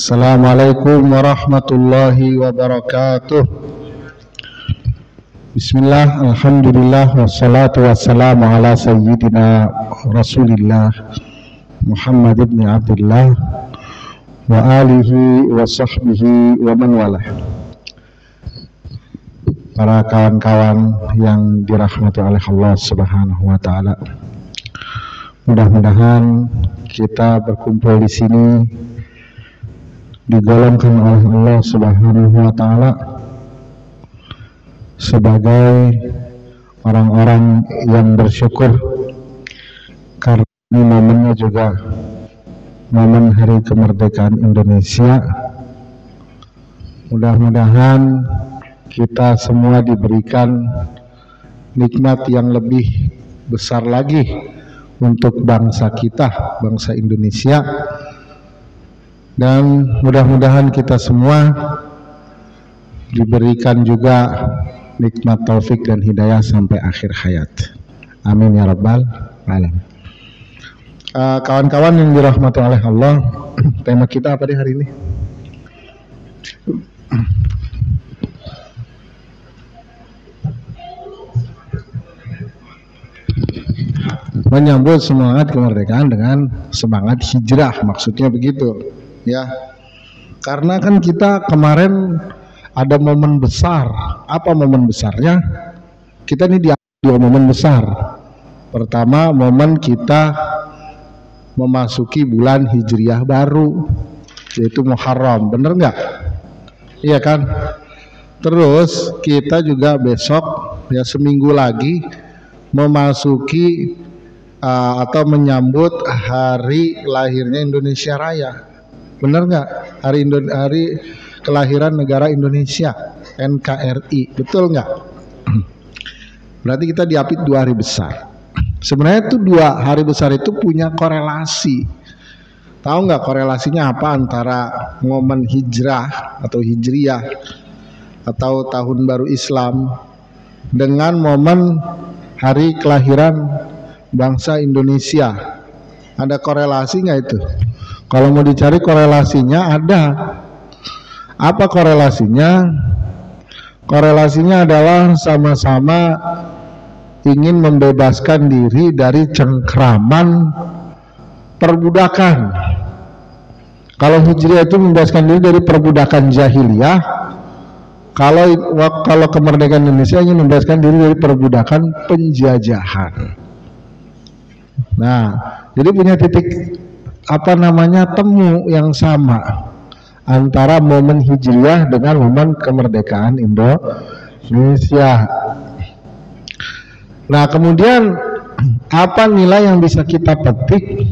Assalamualaikum warahmatullahi wabarakatuh. Bismillah, alhamdulillah, wassalatu wassalamu ala sayyidina Rasulillah Muhammad ibn Abdullah wa alihi wa sahbihi wa man walah. Para kawan-kawan yang dirahmati oleh Allah Subhanahu wa taala. Mudah-mudahan kita berkumpul di sini digolongkan oleh Allah Subhanahu wa taala sebagai orang-orang yang bersyukur karena ini momennya juga momen hari kemerdekaan Indonesia. Mudah-mudahan kita semua diberikan nikmat yang lebih besar lagi untuk bangsa kita, bangsa Indonesia. Dan mudah-mudahan kita semua diberikan juga nikmat taufik dan hidayah sampai akhir hayat. Amin ya rabbal alamin. Kawan-kawan yang dirahmati oleh Allah, tema kita apa di hari ini? Menyambut semangat kemerdekaan dengan semangat hijrah, maksudnya begitu. Ya, karena kan kita kemarin ada momen besar. Apa momen besarnya? Kita ini di dua momen besar. Pertama, momen kita memasuki bulan Hijriah baru, yaitu Muharram. Bener nggak? Iya kan? Terus kita juga besok, ya seminggu lagi, memasuki atau menyambut hari lahirnya Indonesia Raya. Benar nggak? Hari kelahiran negara Indonesia, NKRI, betul nggak? Berarti kita diapit dua hari besar. Sebenarnya itu dua hari besar itu punya korelasi. Tahu nggak korelasinya apa antara momen hijrah atau hijriyah atau tahun baru Islam dengan momen hari kelahiran bangsa Indonesia? Ada korelasi nggak itu? Kalau mau dicari korelasinya ada. Apa korelasinya? Korelasinya adalah sama-sama ingin membebaskan diri dari cengkraman perbudakan. Kalau hijriah itu membebaskan diri dari perbudakan jahiliyah. Kalau kemerdekaan Indonesia ingin membebaskan diri dari perbudakan penjajahan. Nah, jadi punya titik temu yang sama antara momen hijriah dengan momen kemerdekaan Indonesia. Nah, kemudian apa nilai yang bisa kita petik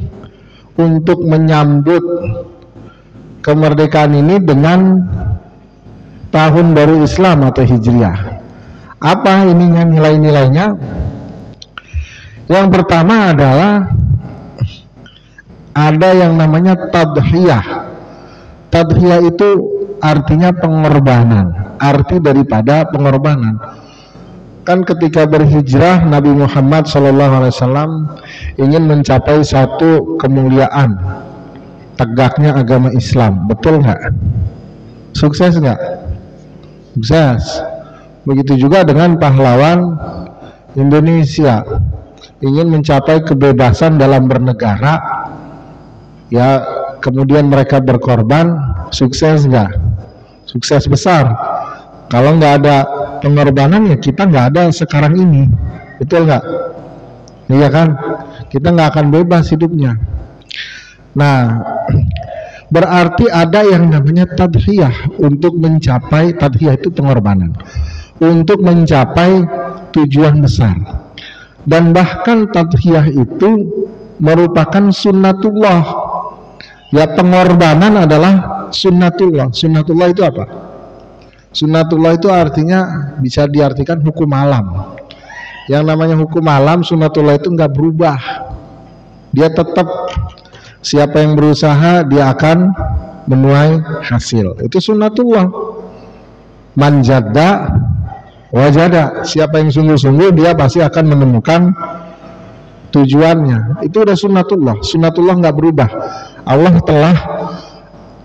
untuk menyambut kemerdekaan ini dengan tahun baru Islam atau hijriah? Apa ininya nilai-nilainya? Yang pertama adalah ada yang namanya tadhiyah. Tadhiyah itu artinya pengorbanan. Arti daripada pengorbanan. Kan ketika berhijrah Nabi Muhammad SAW ingin mencapai satu kemuliaan, tegaknya agama Islam. Betul nggak? Sukses nggak? Sukses. Begitu juga dengan pahlawan Indonesia, ingin mencapai kebebasan dalam bernegara. Ya, kemudian mereka berkorban, sukses nggak? Sukses besar. Kalau nggak ada pengorbanan ya kita nggak ada sekarang ini, betul nggak? Iya kan? Kita nggak akan bebas hidupnya. Nah, berarti ada yang namanya tadhiyah untuk mencapai, tadhiyah itu pengorbanan untuk mencapai tujuan besar. Dan bahkan tadhiyah itu merupakan sunnatullah. Ya, pengorbanan adalah sunnatullah. Sunnatullah itu apa? Sunnatullah itu artinya bisa diartikan hukum alam. Yang namanya hukum alam, sunnatullah itu nggak berubah. Dia tetap, siapa yang berusaha dia akan menuai hasil. Itu sunnatullah. Man jadda wajada. Siapa yang sungguh-sungguh dia pasti akan menemukan tujuannya. Itu udah sunnatullah. Sunnatullah nggak berubah. Allah telah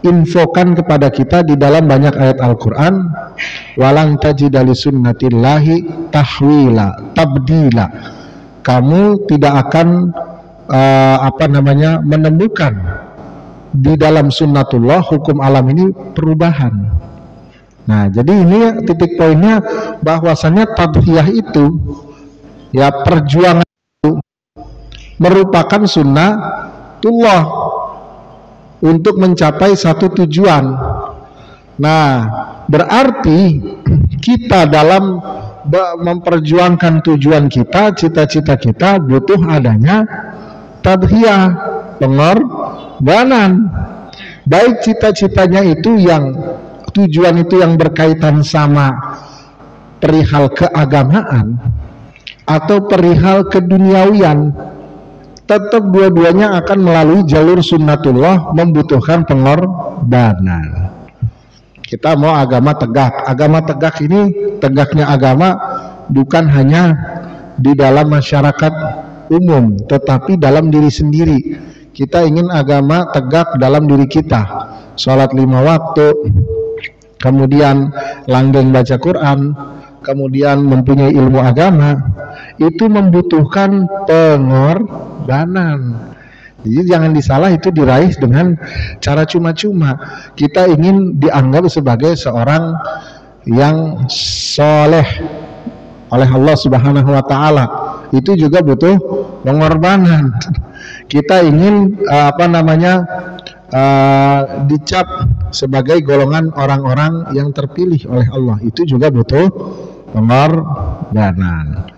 infokan kepada kita di dalam banyak ayat Al-Quran, walang tajida li sunnatillahi tahwila, tabdila. Kamu tidak akan menemukan di dalam sunnatullah, hukum alam ini, perubahan. Nah, jadi ini titik poinnya, bahwasannya tadhiyah itu, ya, perjuangan itu merupakan sunnatullah untuk mencapai satu tujuan. Nah, berarti kita dalam memperjuangkan tujuan kita, cita-cita kita, butuh adanya tadhiyah, pengorbanan. Baik cita-citanya itu yang tujuan itu yang berkaitan sama perihal keagamaan atau perihal keduniawian, tetap dua-duanya akan melalui jalur sunnatullah, membutuhkan pengorbanan. Kita mau agama tegak. Agama tegak ini, tegaknya agama bukan hanya di dalam masyarakat umum, tetapi dalam diri sendiri. Kita ingin agama tegak dalam diri kita, sholat 5 waktu, kemudian langgeng baca Quran, kemudian mempunyai ilmu agama. Itu membutuhkan pengorbanan. Jadi jangan disalah itu diraih dengan cara cuma-cuma. Kita ingin dianggap sebagai seorang yang soleh oleh Allah Subhanahu wa Ta'ala, itu juga butuh pengorbanan. Kita ingin dicap sebagai golongan orang-orang yang terpilih oleh Allah, itu juga butuh pengorbanan.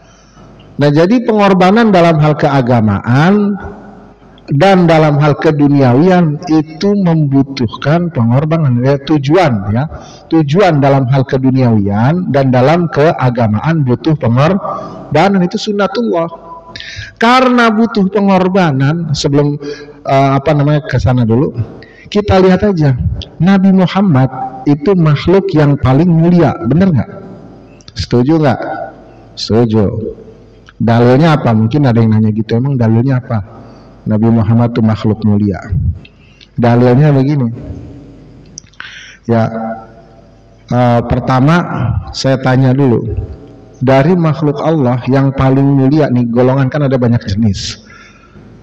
Nah, jadi pengorbanan dalam hal keagamaan dan dalam hal keduniawian itu membutuhkan pengorbanan, ya, tujuan dalam hal keduniawian dan dalam keagamaan butuh pengorbanan, itu sunnatullah. Karena butuh pengorbanan, sebelum ke sana dulu, kita lihat aja Nabi Muhammad itu makhluk yang paling mulia, bener nggak? Setuju nggak? Setuju. Dalilnya apa? Mungkin ada yang nanya gitu, emang dalilnya apa? Nabi Muhammad itu makhluk mulia. Dalilnya begini. Ya, pertama saya tanya dulu, dari makhluk Allah yang paling mulia nih, golongan kan ada banyak jenis.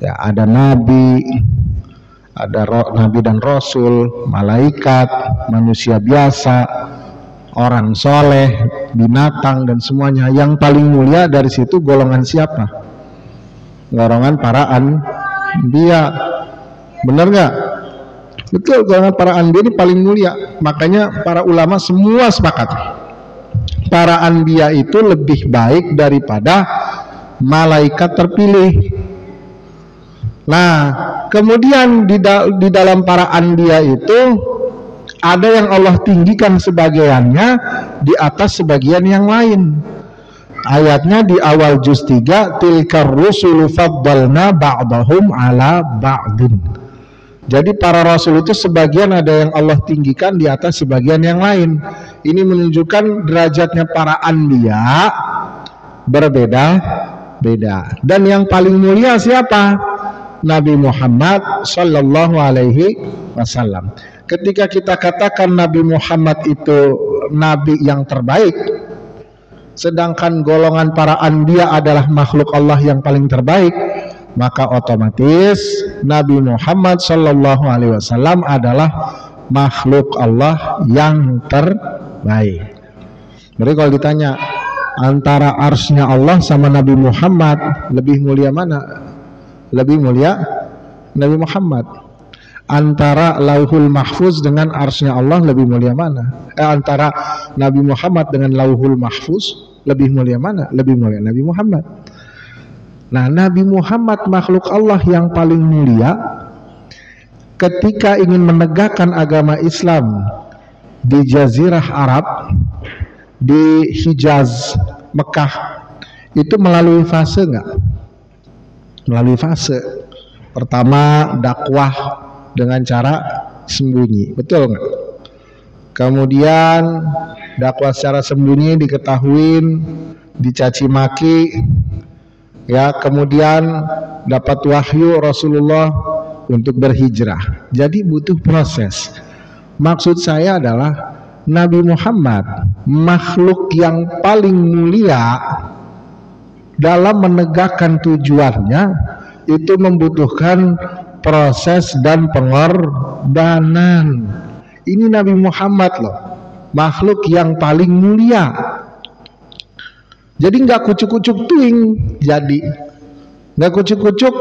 Ya, ada nabi, ada nabi dan rasul, malaikat, manusia biasa, orang soleh, binatang, dan semuanya. Yang paling mulia dari situ golongan siapa? Golongan para anbiya. Benar nggak? Betul, golongan para anbiya ini paling mulia. Makanya para ulama semua sepakat, para anbiya itu lebih baik daripada malaikat terpilih. Nah, kemudian di dalam para anbiya itu ada yang Allah tinggikan sebagiannya di atas sebagian yang lain. Ayatnya di awal juz 3, tilkar rusulu faddalna ba'dahum ala ba'din. Jadi para rasul itu sebagian ada yang Allah tinggikan di atas sebagian yang lain. Ini menunjukkan derajatnya para anbiya berbeda-beda. Dan yang paling mulia siapa? Nabi Muhammad sallallahu alaihi wasallam. Ketika kita katakan Nabi Muhammad itu nabi yang terbaik, sedangkan golongan para anbiya adalah makhluk Allah yang paling terbaik, maka otomatis Nabi Muhammad sallallahu alaihi wasallam adalah makhluk Allah yang terbaik. Jadi kalau ditanya antara arsy-nya Allah sama Nabi Muhammad, lebih mulia mana? Lebih mulia Nabi Muhammad. Antara Lauhul Mahfuz dengan arsy-nya Allah, lebih mulia mana? Antara Nabi Muhammad dengan Lauhul Mahfuz, lebih mulia mana? Lebih mulia Nabi Muhammad. Nah, Nabi Muhammad makhluk Allah yang paling mulia. Ketika ingin menegakkan agama Islam di Jazirah Arab, di Hijaz, Mekah, itu melalui fase enggak? Melalui fase. Pertama, dakwah dengan cara sembunyi, betul nggak? Kemudian dakwah secara sembunyi, diketahuin, dicaci maki, ya. Kemudian dapat wahyu Rasulullah untuk berhijrah. Jadi butuh proses. Maksud saya adalah Nabi Muhammad, makhluk yang paling mulia, dalam menegakkan tujuannya itu membutuhkan proses dan pengorbanan. Ini Nabi Muhammad loh, makhluk yang paling mulia. Jadi nggak kucuk-kucuk tuing, jadi nggak kucuk-kucuk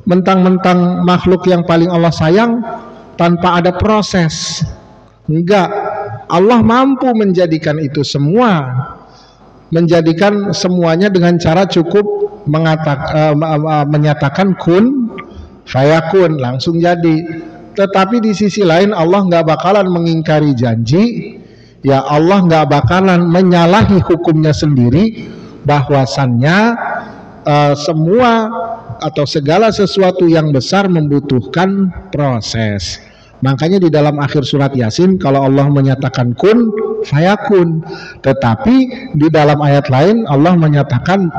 mentang-mentang makhluk yang paling Allah sayang tanpa ada proses. Enggak, Allah mampu menjadikan itu semua, menjadikan semuanya dengan cara cukup menyatakan kun fayakun, langsung jadi. Tetapi di sisi lain Allah nggak bakalan mengingkari janji, ya Allah nggak bakalan menyalahi hukumnya sendiri, bahwasannya semua atau segala sesuatu yang besar membutuhkan proses. Makanya di dalam akhir surat Yasin kalau Allah menyatakan kun fayakun, tetapi di dalam ayat lain Allah menyatakan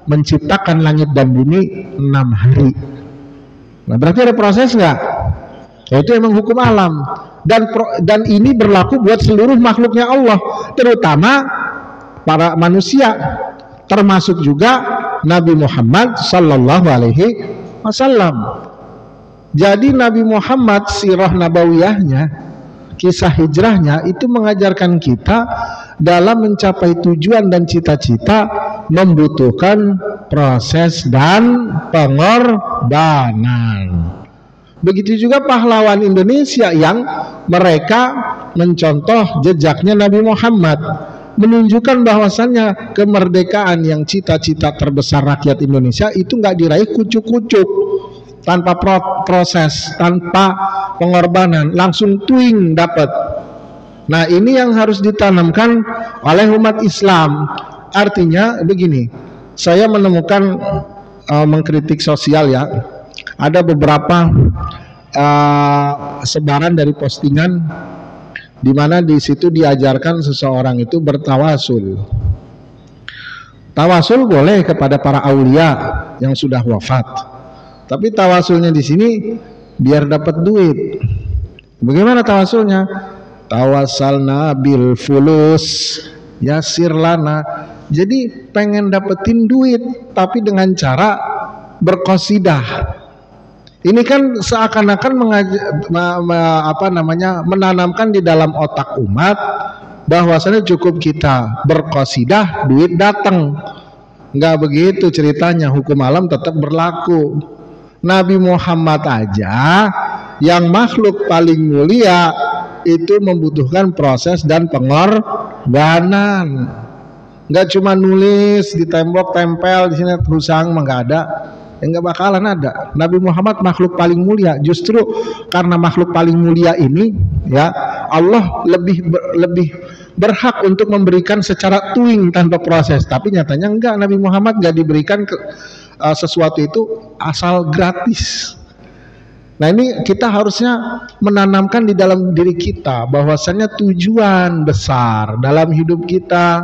menciptakan langit dan bumi 6 hari. Nah, berarti ada proses nggak? Ya, itu emang hukum alam, dan ini berlaku buat seluruh makhluknya Allah, terutama para manusia, termasuk juga Nabi Muhammad Sallallahu Alaihi Wasallam. Jadi Nabi Muhammad sirah nabawiyahnya, kisah hijrahnya itu mengajarkan kita dalam mencapai tujuan dan cita-cita membutuhkan proses dan pengorbanan. Begitu juga pahlawan Indonesia yang mereka mencontoh jejaknya Nabi Muhammad, menunjukkan bahwasannya kemerdekaan yang cita-cita terbesar rakyat Indonesia itu nggak diraih kucuk-kucuk, tanpa proses, tanpa pengorbanan, langsung tuing dapat. Nah, ini yang harus ditanamkan oleh umat Islam. Artinya begini, saya menemukan mengkritik sosial ya, ada beberapa sebaran dari postingan di mana di situ diajarkan seseorang itu bertawasul. Tawasul boleh kepada para aulia yang sudah wafat, tapi tawasulnya di sini biar dapat duit. Bagaimana tawasulnya? Tawasalna bil fulus yasir lana. Jadi pengen dapetin duit tapi dengan cara berqasidah. Ini kan seakan-akan menanamkan di dalam otak umat bahwasanya cukup kita berqasidah duit datang. Enggak begitu ceritanya, hukum alam tetap berlaku. Nabi Muhammad aja yang makhluk paling mulia itu membutuhkan proses dan pengorbanan. Enggak cuma nulis di tembok tempel di sini husang, enggak ada. Enggak bakalan ada. Nabi Muhammad makhluk paling mulia. Justru karena makhluk paling mulia ini, ya Allah lebih berhak untuk memberikan secara tuing tanpa proses. Tapi nyatanya enggak, Nabi Muhammad enggak diberikan sesuatu itu asal gratis. Nah, ini kita harusnya menanamkan di dalam diri kita bahwasannya tujuan besar dalam hidup kita,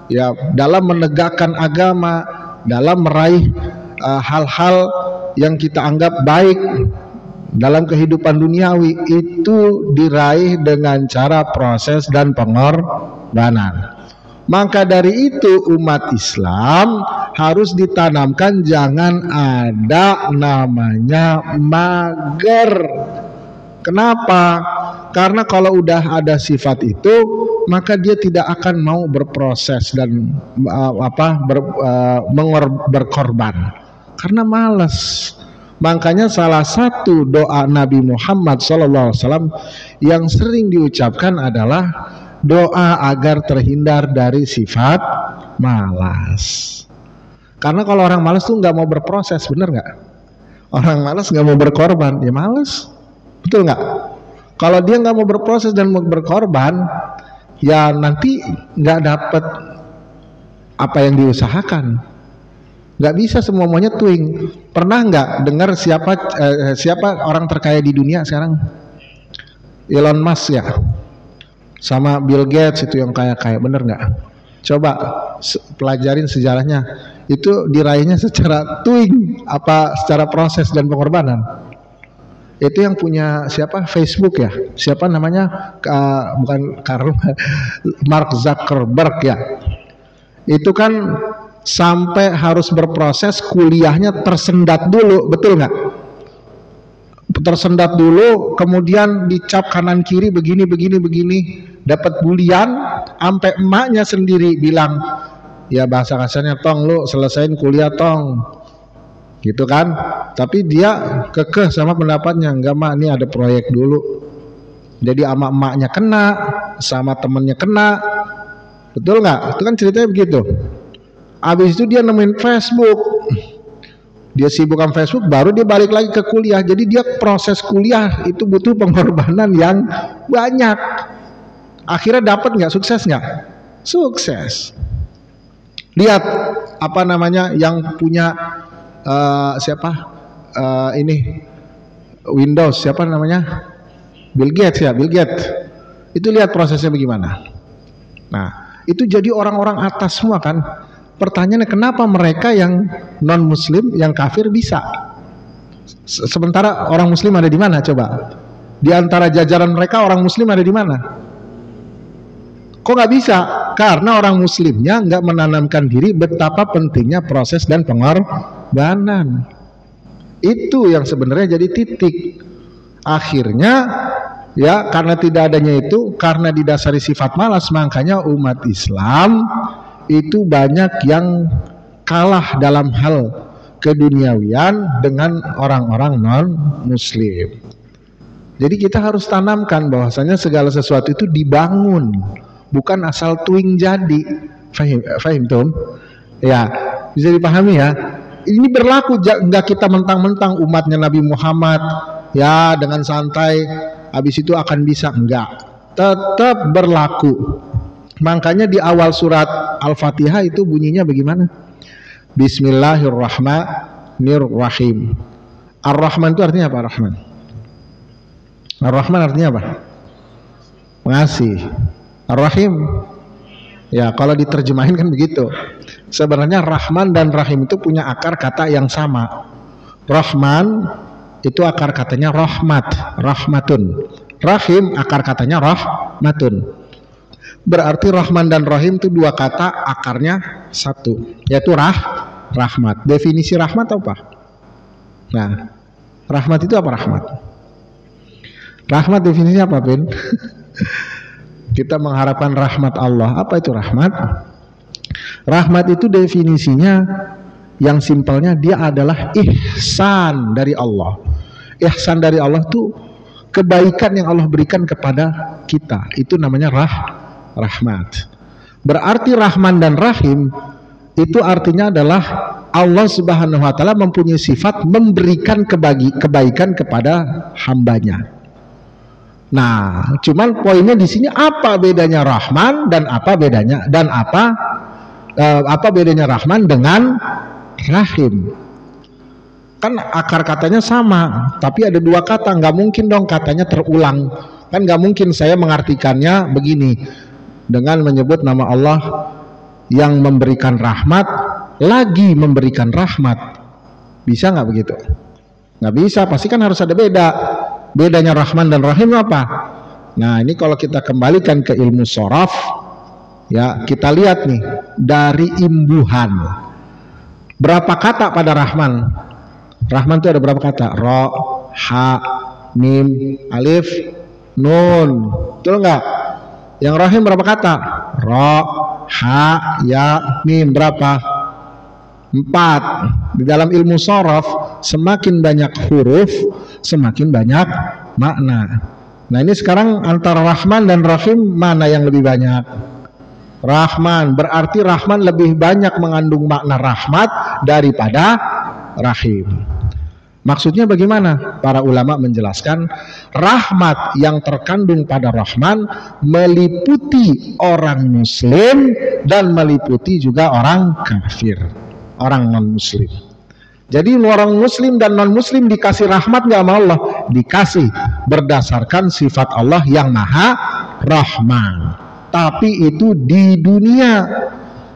ya dalam menegakkan agama, dalam meraih hal-hal yang kita anggap baik dalam kehidupan duniawi itu diraih dengan cara proses dan pengorbanan. Maka dari itu umat Islam harus ditanamkan jangan ada namanya mager. Kenapa? Karena kalau udah ada sifat itu, maka dia tidak akan mau berproses dan berkorban. Karena malas. Makanya salah satu doa Nabi Muhammad SAW yang sering diucapkan adalah doa agar terhindar dari sifat malas. Karena kalau orang malas tuh nggak mau berproses, bener nggak? Orang malas nggak mau berkorban, ya malas, betul nggak? Kalau dia nggak mau berproses dan mau berkorban, ya nanti nggak dapat apa yang diusahakan. Nggak bisa semuanya tuing. Pernah nggak dengar siapa orang terkaya di dunia sekarang? Elon Musk ya, sama Bill Gates itu yang kaya-kaya, bener nggak? Coba pelajarin sejarahnya. Itu diraihnya secara tuing apa secara proses dan pengorbanan? Itu yang punya siapa? Facebook ya. Siapa namanya? Bukan Karl, Mark Zuckerberg ya. Itu kan sampai harus berproses kuliahnya tersendat dulu, betul nggak? Tersendat dulu, kemudian dicap kanan kiri begini, dapat bulian, sampai emaknya sendiri bilang, ya bahasa kasarnya, tong lu selesain kuliah tong, gitu kan. Tapi dia kekeh sama pendapatnya, enggak mak, ini ada proyek dulu. Jadi sama emaknya kena, sama temennya kena, betul nggak? Itu kan ceritanya begitu. Habis itu dia nemuin Facebook, dia sibukkan Facebook, baru dia balik lagi ke kuliah. Jadi dia proses kuliah itu butuh pengorbanan yang banyak. Akhirnya dapat nggak? Sukses nggak? Sukses. Lihat apa namanya yang punya ini Windows, siapa namanya? Bill Gates ya, Bill Gates. Itu lihat prosesnya bagaimana. Nah, itu jadi orang-orang atas semua kan. Pertanyaannya, kenapa mereka yang non muslim, yang kafir bisa? Sementara orang muslim ada di mana coba? Di antara jajaran mereka orang muslim ada di mana? Kok nggak bisa? Karena orang muslimnya nggak menanamkan diri betapa pentingnya proses dan pengorbanan. Itu yang sebenarnya jadi titik. Akhirnya ya, karena tidak adanya itu, karena didasari sifat malas, makanya umat Islam itu banyak yang kalah dalam hal keduniawian dengan orang-orang non muslim. Jadi kita harus tanamkan bahwasanya segala sesuatu itu dibangun, bukan asal tuing jadi. Fahim Tom? Ya, bisa dipahami ya. Ini berlaku, enggak kita mentang-mentang umatnya Nabi Muhammad ya dengan santai habis itu akan bisa, enggak. Tetap berlaku. Makanya di awal surat Al-Fatihah itu bunyinya bagaimana? Bismillahirrahmanirrahim. Ar-Rahman itu artinya apa? Ar-Rahman. Ar-Rahman artinya apa? Pengasih. Ar-Rahim, ya kalau diterjemahin kan begitu. Sebenarnya Rahman dan Rahim itu punya akar kata yang sama. Rahman itu akar katanya rahmat, rahmatun. Rahim akar katanya rahmatun. Berarti Rahman dan Rahim itu dua kata, akarnya satu, yaitu rahmat. Definisi rahmat apa? Nah, rahmat itu apa rahmat? Rahmat definisinya apa, Pin? Kita mengharapkan rahmat Allah. Apa itu rahmat? Rahmat itu definisinya yang simpelnya dia adalah ihsan dari Allah. Ihsan dari Allah itu kebaikan yang Allah berikan kepada kita. Itu namanya rahmat. Berarti Rahman dan Rahim itu artinya adalah Allah Subhanahu wa taala mempunyai sifat memberikan kebaikan kepada hambanya. Nah, cuman poinnya di sini apa bedanya Rahman dan apa bedanya Rahman dengan Rahim? Kan akar katanya sama, tapi ada dua kata, nggak mungkin dong katanya terulang. Kan nggak mungkin saya mengartikannya begini dengan menyebut nama Allah yang memberikan rahmat lagi memberikan rahmat. Bisa nggak begitu? Nggak bisa, pasti kan harus ada beda. Bedanya Rahman dan Rahim apa? Nah, ini kalau kita kembalikan ke ilmu sharaf, ya kita lihat nih dari imbuhan. Berapa kata pada Rahman? Rahman itu ada berapa kata? Ro, ha, mim, alif, nun. Betul nggak? Yang Rahim berapa kata? Ro, ha, ya, mim. Berapa? 4. Di dalam ilmu sharaf, semakin banyak huruf, semakin banyak makna. Nah, ini sekarang antara Rahman dan Rahim mana yang lebih banyak? Rahman. Berarti Rahman lebih banyak mengandung makna rahmat daripada Rahim. Maksudnya bagaimana? Para ulama menjelaskan rahmat yang terkandung pada Rahman meliputi orang muslim dan meliputi juga orang kafir, orang non muslim. Jadi orang muslim dan non muslim dikasih rahmat nggak sama Allah? Dikasih berdasarkan sifat Allah yang maha rahman. Tapi itu di dunia.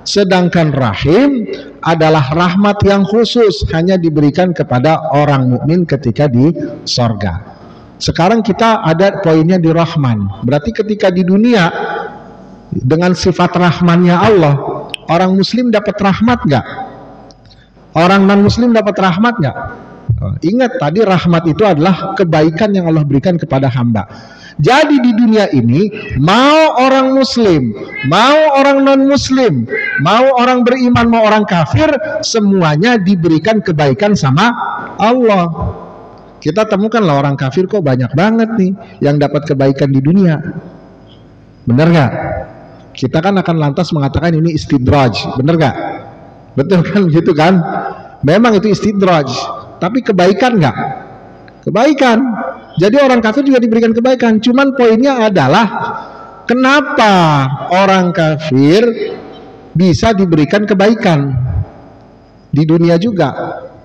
Sedangkan rahim adalah rahmat yang khusus, hanya diberikan kepada orang mukmin ketika di sorga. Sekarang kita ada poinnya di Rahman. Berarti ketika di dunia dengan sifat Rahmannya Allah, orang Muslim dapat rahmat nggak? Orang non Muslim dapat rahmat nggak? Ingat tadi rahmat itu adalah kebaikan yang Allah berikan kepada hamba. Jadi di dunia ini mau orang Muslim, mau orang non Muslim, mau orang beriman, mau orang kafir, semuanya diberikan kebaikan sama Allah. Kita temukan lah orang kafir kok banyak banget nih yang dapat kebaikan di dunia. Bener nggak? Kita kan akan lantas mengatakan ini istidraj, bener nggak? Betul kan gitu kan? Memang itu istidraj. Tapi kebaikan nggak? Kebaikan. Jadi orang kafir juga diberikan kebaikan. Cuman poinnya adalah kenapa orang kafir bisa diberikan kebaikan di dunia juga?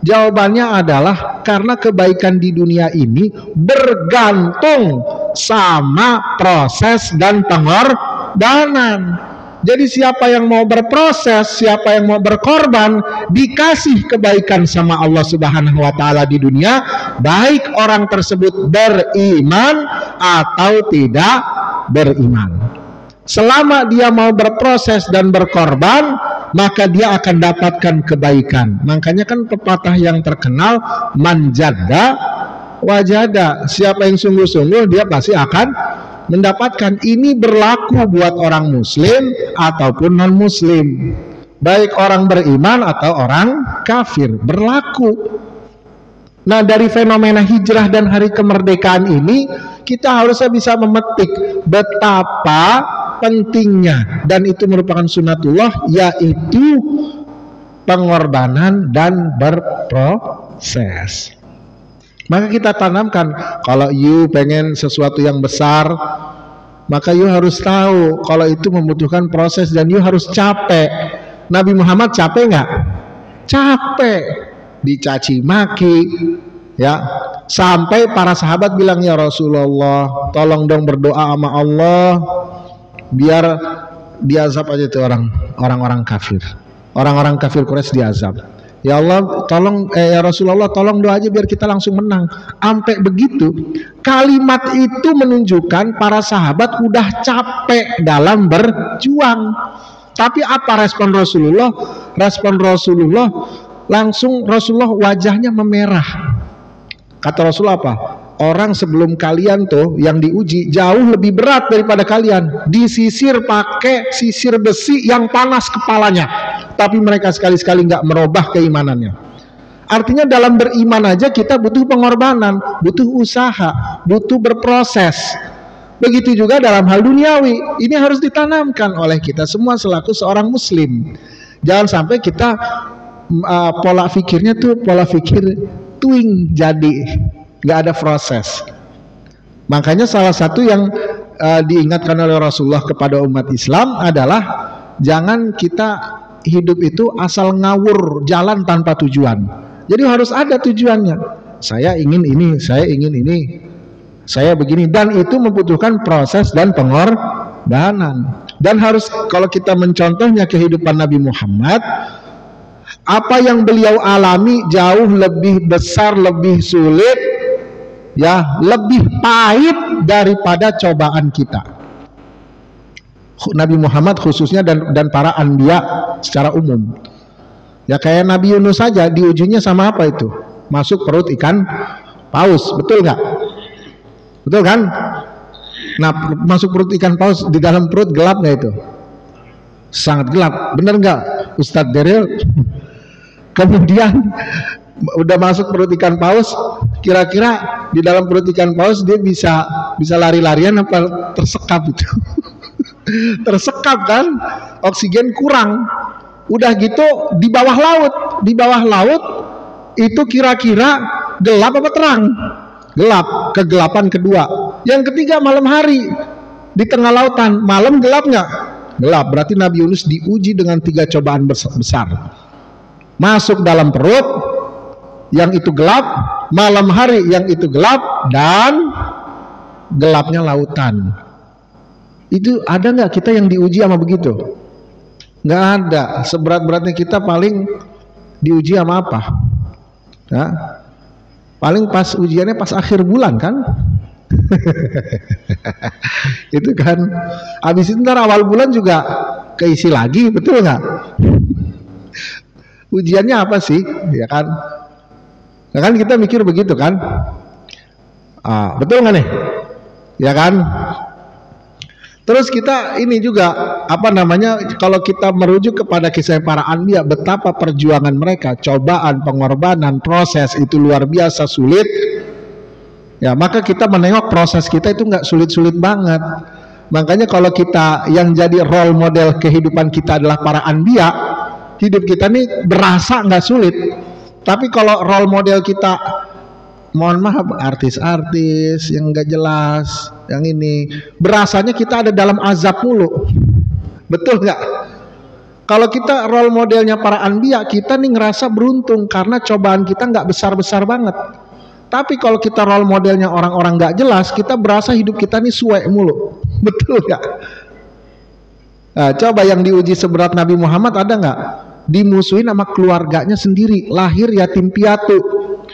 Jawabannya adalah karena kebaikan di dunia ini bergantung sama proses dan pengorbanan. Jadi siapa yang mau berproses, siapa yang mau berkorban, dikasih kebaikan sama Allah Subhanahu wa taala di dunia, baik orang tersebut beriman atau tidak beriman. Selama dia mau berproses dan berkorban, maka dia akan dapatkan kebaikan. Makanya kan pepatah yang terkenal, manjada wajada. Siapa yang sungguh-sungguh dia pasti akan mendapatkan. Ini berlaku buat orang muslim ataupun non muslim, baik orang beriman atau orang kafir, berlaku. Nah, dari fenomena hijrah dan hari kemerdekaan ini kita harusnya bisa memetik betapa pentingnya, dan itu merupakan sunatullah, yaitu pengorbanan dan berproses. Maka kita tanamkan, kalau you pengen sesuatu yang besar, maka you harus tahu kalau itu membutuhkan proses dan you harus capek. Nabi Muhammad capek nggak? Capek, dicaci maki, ya, sampai para sahabat bilang, ya Rasulullah, tolong dong berdoa sama Allah biar diazab aja tuh orang-orang kafir, orang-orang kafir Quraisy diazab. Ya Allah, tolong ya Rasulullah, tolong doa aja biar kita langsung menang. Sampai begitu, kalimat itu menunjukkan para sahabat udah capek dalam berjuang. Tapi apa respon Rasulullah? Respon Rasulullah langsung, Rasulullah wajahnya memerah. Kata Rasulullah apa? Orang sebelum kalian tuh yang diuji jauh lebih berat daripada kalian, disisir pakai sisir besi yang panas kepalanya, tapi mereka sekali-sekali nggak merubah keimanannya. Artinya dalam beriman aja kita butuh pengorbanan, butuh usaha, butuh berproses. Begitu juga dalam hal duniawi, ini harus ditanamkan oleh kita semua selaku seorang muslim. Jangan sampai kita pola pikirnya tuh pola pikir twing, jadi nggak ada proses. Makanya salah satu yang diingatkan oleh Rasulullah kepada umat Islam adalah jangan kita hidup itu asal ngawur, jalan tanpa tujuan. Jadi harus ada tujuannya. Saya ingin ini, saya ingin ini, saya begini, dan itu membutuhkan proses dan pengorbanan. Dan harus, kalau kita mencontohnya kehidupan Nabi Muhammad, apa yang beliau alami jauh lebih besar, lebih sulit, ya, lebih pahit daripada cobaan kita. Nabi Muhammad khususnya dan para anbiya secara umum. Ya kayak Nabi Yunus saja diujinya sama apa itu? Masuk perut ikan paus, betul nggak? Betul kan? Nah, masuk perut ikan paus, di dalam perut gelap nggak itu? Sangat gelap, bener nggak, Ustadz Deril? Kemudian udah masuk perut ikan paus, kira-kira di dalam perut ikan paus dia bisa lari-larian apa tersekap itu? Tersekap kan, oksigen kurang. Udah gitu di bawah laut itu kira-kira gelap apa terang? Gelap, kegelapan kedua. Yang ketiga malam hari di tengah lautan, malam gelap nggak? Gelap. Berarti Nabi Yunus diuji dengan 3 cobaan besar. Masuk dalam perut yang itu gelap, malam hari yang itu gelap, dan gelapnya lautan. Itu ada nggak kita yang diuji sama begitu? Nggak ada. Seberat-beratnya kita paling diuji sama apa? Ya? Paling pas ujiannya pas akhir bulan kan? Itu kan, habis itu ntar awal bulan juga keisi lagi, betul nggak? Ujiannya apa sih, ya kan? Ya kan kita mikir begitu kan? Betul nggak nih? Ya kan? Terus kita ini juga apa namanya, kalau kita merujuk kepada kisah para anbiya, betapa perjuangan mereka, cobaan, pengorbanan, proses itu luar biasa sulit. Ya, maka kita menengok proses kita itu nggak sulit-sulit banget. Makanya kalau kita yang jadi role model kehidupan kita adalah para anbiya, hidup kita nih berasa nggak sulit. Tapi kalau role model kita, mohon maaf, artis-artis yang nggak jelas, yang ini, berasanya kita ada dalam azab mulu. Betul nggak? Kalau kita role modelnya para anbiya, kita nih ngerasa beruntung karena cobaan kita nggak besar-besar banget. Tapi kalau kita role modelnya orang-orang nggak jelas, kita berasa hidup kita nih suwe mulu. Betul nggak? Nah, coba yang diuji seberat Nabi Muhammad ada nggak? Dimusuhin sama keluarganya sendiri, lahir yatim piatu,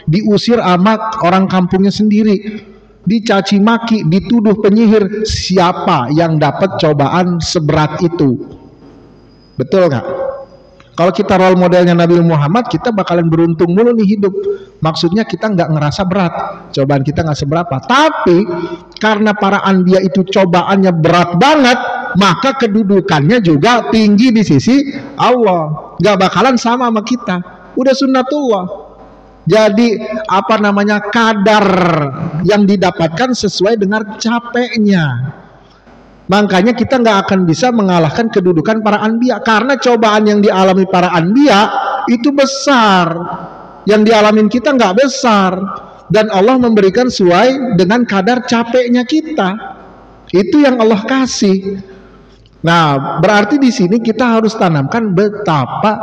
diusir sama orang kampungnya sendiri, dicaci maki, dituduh penyihir. Siapa yang dapat cobaan seberat itu? Betul nggak? Kalau kita role modelnya Nabi Muhammad, kita bakalan beruntung mulu nih hidup. Maksudnya kita nggak ngerasa berat, cobaan kita nggak seberapa. Tapi karena para anbiya itu cobaannya berat banget, maka kedudukannya juga tinggi di sisi Allah. Nggak bakalan sama kita. Udah sunnatullah. Jadi apa namanya, kadar yang didapatkan sesuai dengan capeknya. Makanya kita nggak akan bisa mengalahkan kedudukan para anbiya, karena cobaan yang dialami para anbiya itu besar, yang dialamin kita nggak besar, dan Allah memberikan sesuai dengan kadar capeknya kita. Itu yang Allah kasih. Nah, berarti di sini kita harus tanamkan betapa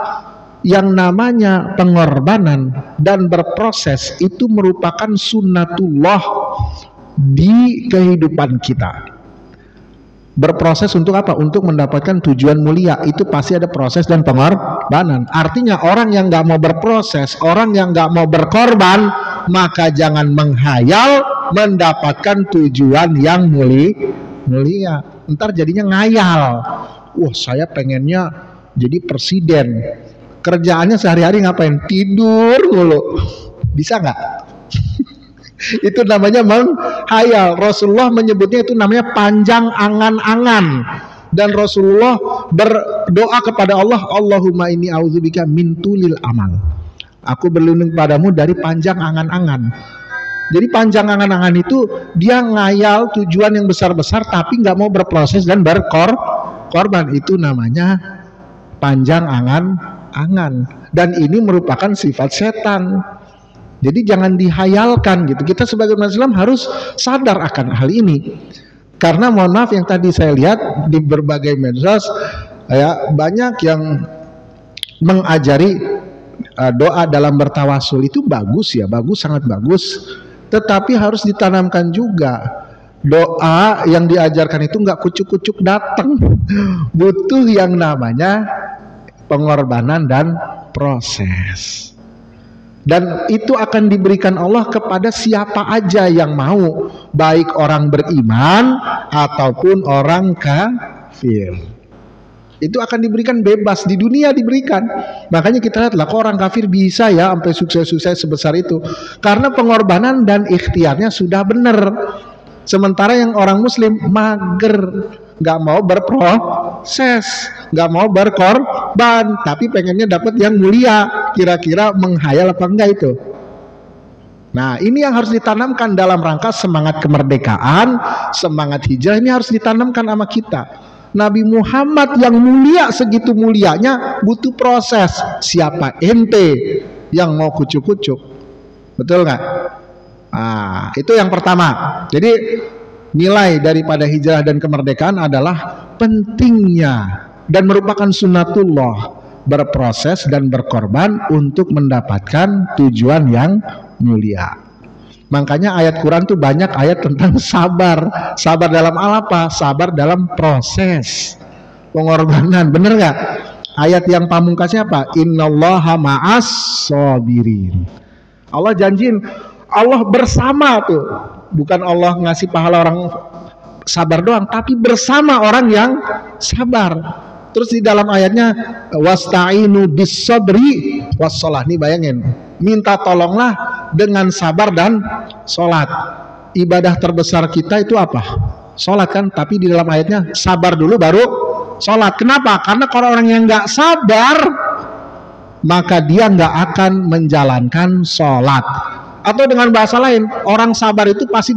yang namanya pengorbanan dan berproses itu merupakan sunnatullah di kehidupan kita. Berproses untuk apa? Untuk mendapatkan tujuan mulia. Itu pasti ada proses dan pengorbanan. Artinya orang yang nggak mau berproses, orang yang nggak mau berkorban, maka jangan menghayal mendapatkan tujuan yang mulia. Ntar jadinya ngayal. Wah, saya pengennya jadi presiden. Kerjaannya sehari-hari ngapain? Tidur mulu. Bisa nggak? Itu namanya menghayal. Rasulullah menyebutnya itu namanya panjang angan-angan. Dan Rasulullah berdoa kepada Allah, Allahumma inni a'udzubika min tulil amal. Aku berlindung padamu dari panjang angan-angan. Jadi panjang angan-angan itu dia ngayal tujuan yang besar-besar tapi nggak mau berproses dan berkorban. Itu namanya panjang angan-angan. Dan ini merupakan sifat setan. Jadi jangan dihayalkan gitu. Kita sebagai umat Islam harus sadar akan hal ini. Karena mohon maaf, yang tadi saya lihat di berbagai medsos ya, banyak yang mengajari doa dalam bertawasul. Itu bagus ya, bagus, sangat bagus. Tetapi harus ditanamkan juga, doa yang diajarkan itu nggak kucuk-kucuk datang. Butuh yang namanya pengorbanan dan proses. Dan itu akan diberikan Allah kepada siapa aja yang mau, baik orang beriman ataupun orang kafir. Itu akan diberikan bebas, di dunia diberikan. Makanya kita lihat lah, kok orang kafir bisa ya sampai sukses-sukses sebesar itu, karena pengorbanan dan ikhtiarnya sudah benar. Sementara yang orang muslim mager, nggak mau berproses, nggak mau berkorban, tapi pengennya dapat yang mulia. Kira-kira menghayal apa enggak itu? Nah, ini yang harus ditanamkan dalam rangka semangat kemerdekaan, semangat hijrah. Ini harus ditanamkan sama kita. Nabi Muhammad yang mulia segitu mulianya butuh proses. Siapa ente yang mau kucuk-kucuk? Betul nggak? Nah, itu yang pertama. Jadi nilai daripada hijrah dan kemerdekaan adalah pentingnya dan merupakan sunnatullah berproses dan berkorban untuk mendapatkan tujuan yang mulia. Makanya ayat Quran tuh banyak ayat tentang sabar. Sabar dalam apa? Sabar dalam proses pengorbanan. Bener nggak? Ayat yang pamungkasnya apa? Innallaha ma'as sabirin. Allah janjiin, Allah bersama tuh Bukan Allah ngasih pahala orang sabar doang, tapi bersama orang yang sabar. Terus di dalam ayatnya wasta'inu bis-sabri was-shalah. Nih bayangin, minta tolonglah dengan sabar dan sholat. Ibadah terbesar kita itu apa? Sholat kan, tapi di dalam ayatnya sabar dulu baru sholat. Kenapa? Karena kalau orang yang nggak sabar, maka dia nggak akan menjalankan sholat. Atau dengan bahasa lain, orang sabar itu pasti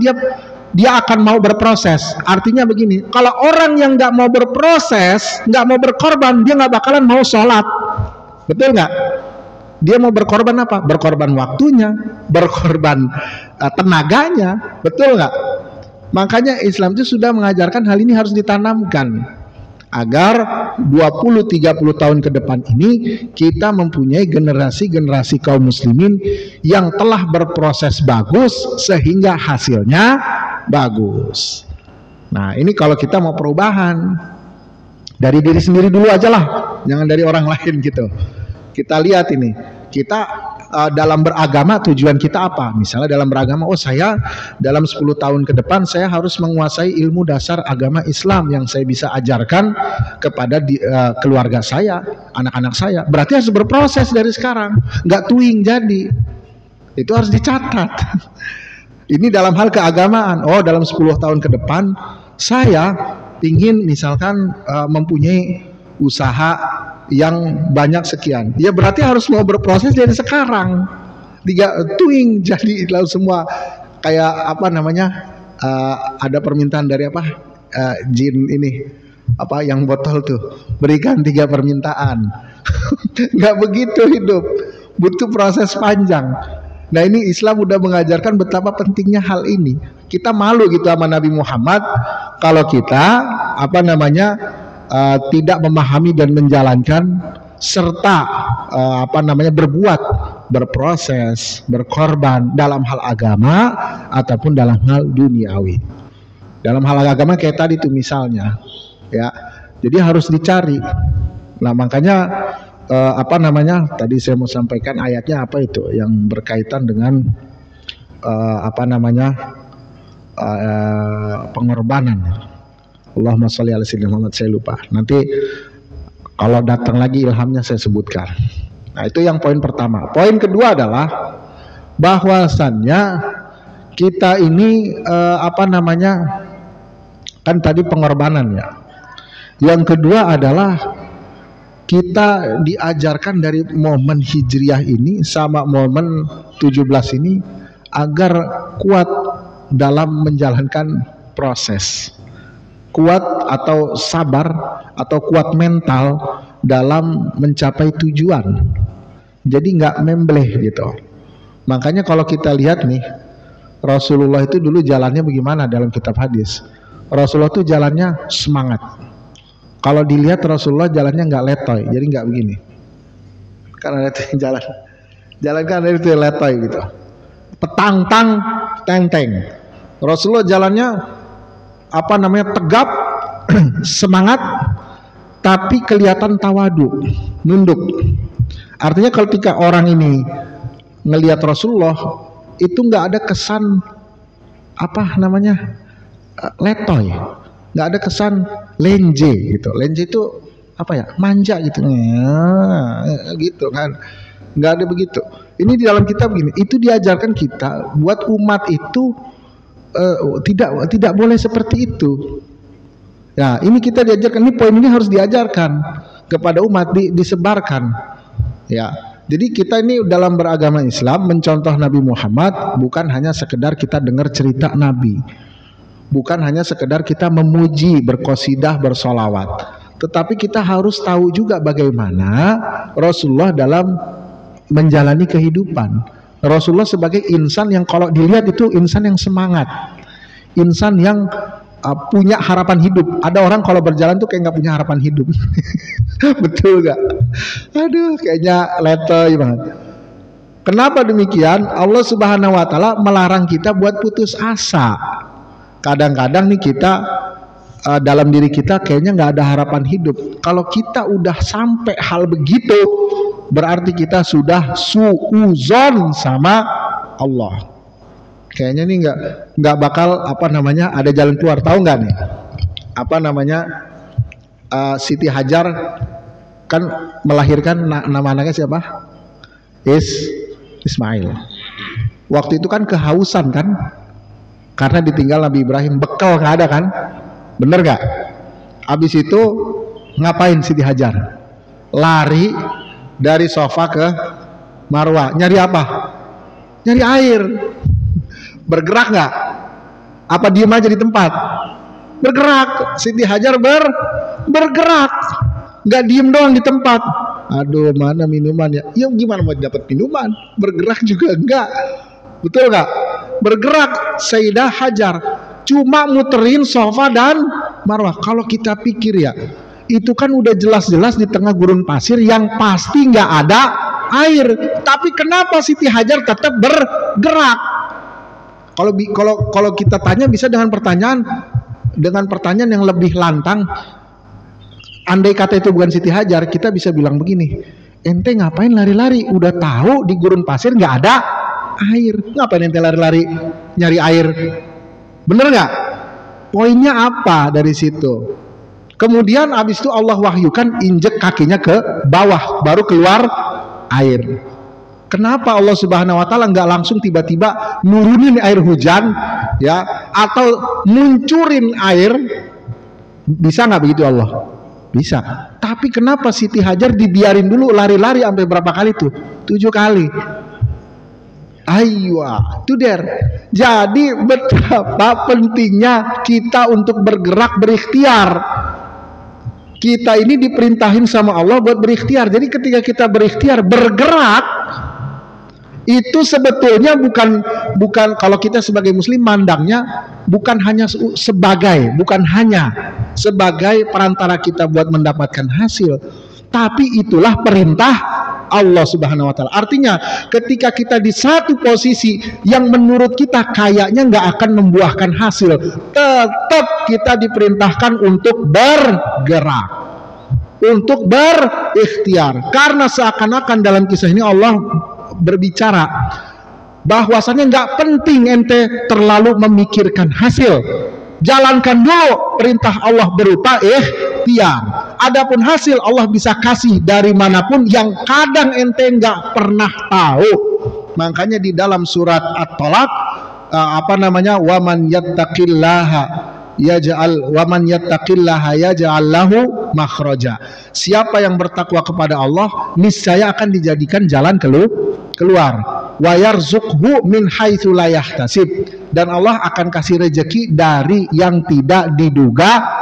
dia akan mau berproses. Artinya begini, kalau orang yang nggak mau berproses, nggak mau berkorban, dia nggak bakalan mau sholat. Betul nggak? Dia mau berkorban apa? Berkorban waktunya, berkorban tenaganya. Betul nggak? Makanya Islam itu sudah mengajarkan hal ini harus ditanamkan, agar 20-30 tahun ke depan ini kita mempunyai generasi-generasi kaum muslimin yang telah berproses bagus sehingga hasilnya bagus. Nah, ini kalau kita mau perubahan dari diri sendiri dulu aja lah, jangan dari orang lain gitu. Kita lihat ini, kita dalam beragama tujuan kita apa? Misalnya dalam beragama, oh saya dalam 10 tahun ke depan saya harus menguasai ilmu dasar agama Islam yang saya bisa ajarkan kepada keluarga saya, anak-anak saya. Berarti harus berproses dari sekarang, nggak tuing jadi. Itu harus dicatat. Ini dalam hal keagamaan. Oh, dalam 10 tahun ke depan saya ingin misalkan mempunyai usaha yang banyak sekian. Ya berarti harus mau berproses dari sekarang. Tuing jadi lalu semua kayak apa namanya? Ada permintaan dari apa? Jin ini apa yang botol tuh, berikan 3 permintaan. Nggak begitu hidup, butuh proses panjang. Nah, ini Islam udah mengajarkan betapa pentingnya hal ini. Kita malu gitu sama Nabi Muhammad kalau kita apa namanya tidak memahami dan menjalankan serta berbuat, berproses, berkorban dalam hal agama ataupun dalam hal duniawi. Dalam hal agama kayak tadi tuh misalnya, ya. Jadi harus dicari. Nah, makanya tadi saya mau sampaikan ayatnya apa itu yang berkaitan dengan pengorbanan. Allahumma sholli ala sayyidina Muhammad, saya lupa. Nanti kalau datang lagi ilhamnya saya sebutkan. Nah, itu yang poin pertama. Poin kedua adalah bahwasannya kita ini kan tadi pengorbanan ya. Yang kedua adalah kita diajarkan dari momen hijriyah ini sama momen 17 ini agar kuat dalam menjalankan proses, kuat atau sabar atau kuat mental dalam mencapai tujuan. Jadi nggak membleh gitu. Makanya kalau kita lihat nih, Rasulullah itu dulu jalannya bagaimana dalam kitab hadis. Rasulullah itu jalannya semangat. Kalau dilihat Rasulullah jalannya nggak letoy, jadi nggak begini. Karena itu jalan kan itu letoy gitu. Petang-tang, teng-teng. Rasulullah jalannya tegap, semangat, tapi kelihatan tawadu, nunduk. Artinya ketika orang ini ngelihat Rasulullah itu nggak ada kesan letoy, nggak ada kesan lenje gitu. Lenje itu manja gitu, gitu kan, nggak ada begitu. Ini di dalam kitab begini, itu diajarkan kita buat umat itu tidak boleh seperti itu. Ya, ini kita diajarkan, ini poin ini harus diajarkan kepada umat, disebarkan. Ya, jadi kita ini dalam beragama Islam mencontoh Nabi Muhammad bukan hanya sekedar kita dengar cerita Nabi, bukan hanya sekedar kita memuji, berqasidah, bersolawat, tetapi kita harus tahu juga bagaimana Rasulullah dalam menjalani kehidupan. Rasulullah sebagai insan yang kalau dilihat itu insan yang semangat, insan yang punya harapan hidup. Ada orang kalau berjalan tuh kayak nggak punya harapan hidup. Betul gak? Aduh, kayaknya letoy banget. Kenapa demikian? Allah Subhanahu wa Ta'ala melarang kita buat putus asa. Kadang-kadang nih kita dalam diri kita kayaknya nggak ada harapan hidup. Kalau kita udah sampai hal begitu, berarti kita sudah suuzon sama Allah. Kayaknya nih nggak bakal apa namanya ada jalan keluar. Tahu nggak nih? Apa namanya Siti Hajar kan melahirkan nama anaknya siapa? Ismail. Waktu itu kan kehausan kan? Karena ditinggal Nabi Ibrahim, bekal nggak ada kan? Bener nggak? Abis itu ngapain Siti Hajar? Lari dari sofa ke Marwah. Nyari apa? Nyari air. Bergerak nggak? Apa diem aja di tempat? Bergerak. Siti Hajar bergerak, nggak diem doang di tempat. Aduh, mana minuman ya? Ya gimana mau dapat minuman? Bergerak juga enggak. Betul nggak? Bergerak Sayyidah Hajar cuma muterin sofa dan Marwah. Kalau kita pikir ya, itu kan udah jelas-jelas di tengah gurun pasir yang pasti nggak ada air. Tapi kenapa Siti Hajar tetap bergerak? Kalau kita tanya bisa dengan pertanyaan yang lebih lantang. Andai kata itu bukan Siti Hajar, kita bisa bilang begini, ente ngapain lari-lari? Udah tahu di gurun pasir nggak ada air, ngapain ente lari-lari nyari air? Bener nggak? Poinnya apa dari situ? Kemudian abis itu Allah wahyukan injek kakinya ke bawah, baru keluar air. Kenapa Allah Subhanahu wa taala nggak langsung tiba-tiba nurunin air hujan ya, atau muncurin air? Bisa nggak begitu Allah? Bisa. Tapi kenapa Siti Hajar dibiarin dulu lari-lari sampai berapa kali tuh? 7 kali. Aywa, itu der. Jadi betapa pentingnya kita untuk bergerak, berikhtiar. Kita ini diperintahin sama Allah buat berikhtiar. Jadi ketika kita berikhtiar, bergerak, itu sebetulnya bukan kalau kita sebagai muslim mandangnya bukan hanya sebagai perantara kita buat mendapatkan hasil, tapi itulah perintah Allah Subhanahu wa taala. Artinya ketika kita di satu posisi yang menurut kita kayaknya nggak akan membuahkan hasil, tetap kita diperintahkan untuk bergerak, untuk berikhtiar. Karena seakan-akan dalam kisah ini Allah berbicara bahwasannya nggak penting ente terlalu memikirkan hasil. Jalankan dulu perintah Allah berupa ikhtiar. Adapun hasil Allah bisa kasih dari manapun yang kadang ente nggak pernah tahu. Makanya di dalam surat At-Tolak waman yattaqillaha yaj'al lahu makhraja. Siapa yang bertakwa kepada Allah, niscaya akan dijadikan jalan keluar. Wa yarzuqhu min haitsu la yahtasib, dan Allah akan kasih rezeki dari yang tidak diduga.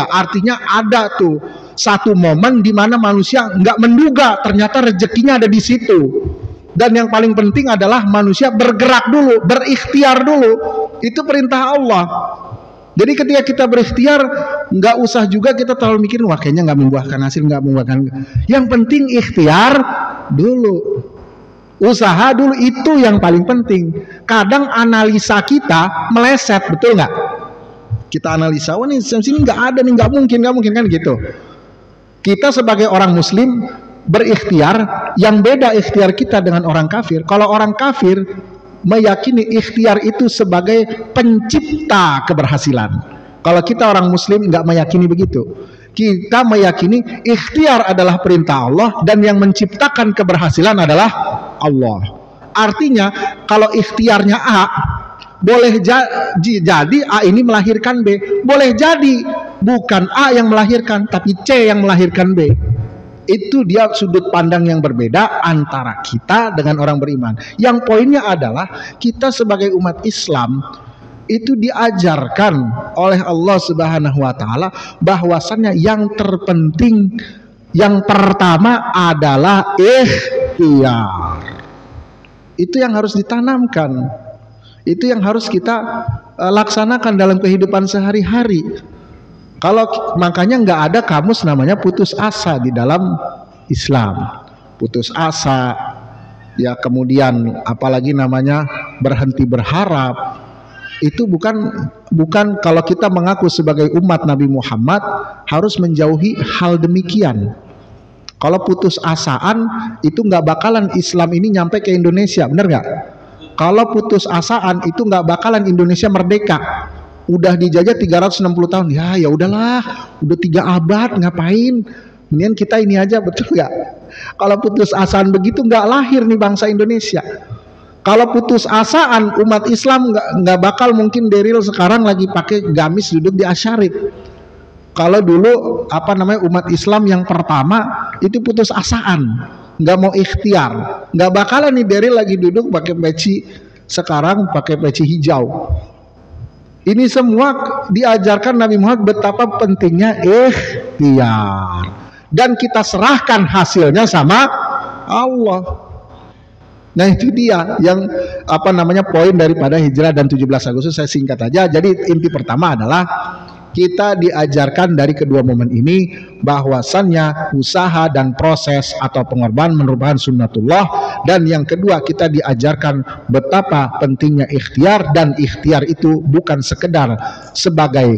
Artinya ada tuh satu momen di mana manusia nggak menduga ternyata rezekinya ada di situ. Dan yang paling penting adalah manusia bergerak dulu, berikhtiar dulu. Itu perintah Allah. Jadi ketika kita berikhtiar, nggak usah juga kita terlalu mikir, wah kayaknya nggak membuahkan hasil, nggak membuahkan. Yang penting ikhtiar dulu, usaha dulu, itu yang paling penting. Kadang analisa kita meleset, betul nggak? Kita analisa, wah nih sini nggak ada nih, nggak mungkin kan gitu. Kita sebagai orang Muslim berikhtiar, yang beda ikhtiar kita dengan orang kafir. Kalau orang kafir meyakini ikhtiar itu sebagai pencipta keberhasilan. Kalau kita orang muslim nggak meyakini begitu. Kita meyakini ikhtiar adalah perintah Allah dan yang menciptakan keberhasilan adalah Allah. Artinya kalau ikhtiarnya A, boleh jadi A ini melahirkan B. Boleh jadi bukan A yang melahirkan, tapi C yang melahirkan B. Itu dia sudut pandang yang berbeda antara kita dengan orang beriman. Yang poinnya adalah kita sebagai umat Islam itu diajarkan oleh Allah Subhanahu wa taala bahwasannya yang terpenting, yang pertama adalah ikhtiar. Itu yang harus ditanamkan. Itu yang harus kita laksanakan dalam kehidupan sehari-hari. Makanya nggak ada kamus namanya putus asa di dalam Islam. Putus asa, ya kemudian apalagi namanya berhenti berharap. Itu bukan kalau kita mengaku sebagai umat Nabi Muhammad harus menjauhi hal demikian. Kalau putus asaan itu nggak bakalan Islam ini nyampe ke Indonesia, bener nggak? Kalau putus asaan itu nggak bakalan Indonesia merdeka. Udah dijajah 360 tahun. Ya udahlah, udah 3 abad ngapain? Mendingan kita ini aja, betul nggak? Kalau putus asaan begitu nggak lahir nih bangsa Indonesia. Kalau putus asaan umat Islam nggak bakal mungkin Daryl sekarang lagi pakai gamis duduk di asyarif. Kalau dulu umat Islam yang pertama itu putus asaan, nggak mau ikhtiar, nggak bakalan nih Daryl lagi duduk pakai peci, sekarang pakai peci hijau. Ini semua diajarkan Nabi Muhammad betapa pentingnya ikhtiar, dan kita serahkan hasilnya sama Allah. Nah itu dia yang poin daripada hijrah dan 17 Agustus. Saya singkat aja. Jadi inti pertama adalah kita diajarkan dari kedua momen ini bahwasannya usaha dan proses atau pengorbanan merupakan sunnatullah, dan yang kedua kita diajarkan betapa pentingnya ikhtiar, dan ikhtiar itu bukan sekedar sebagai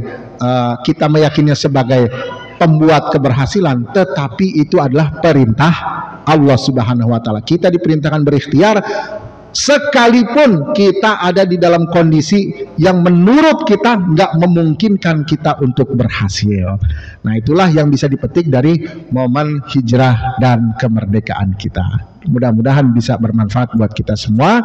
kita meyakininya sebagai pembuat keberhasilan, tetapi itu adalah perintah Allah Subhanahu wa Ta'ala. Kita diperintahkan berikhtiar sekalipun kita ada di dalam kondisi yang menurut kita nggak memungkinkan kita untuk berhasil. Nah itulah yang bisa dipetik dari momen hijrah dan kemerdekaan kita. Mudah-mudahan bisa bermanfaat buat kita semua.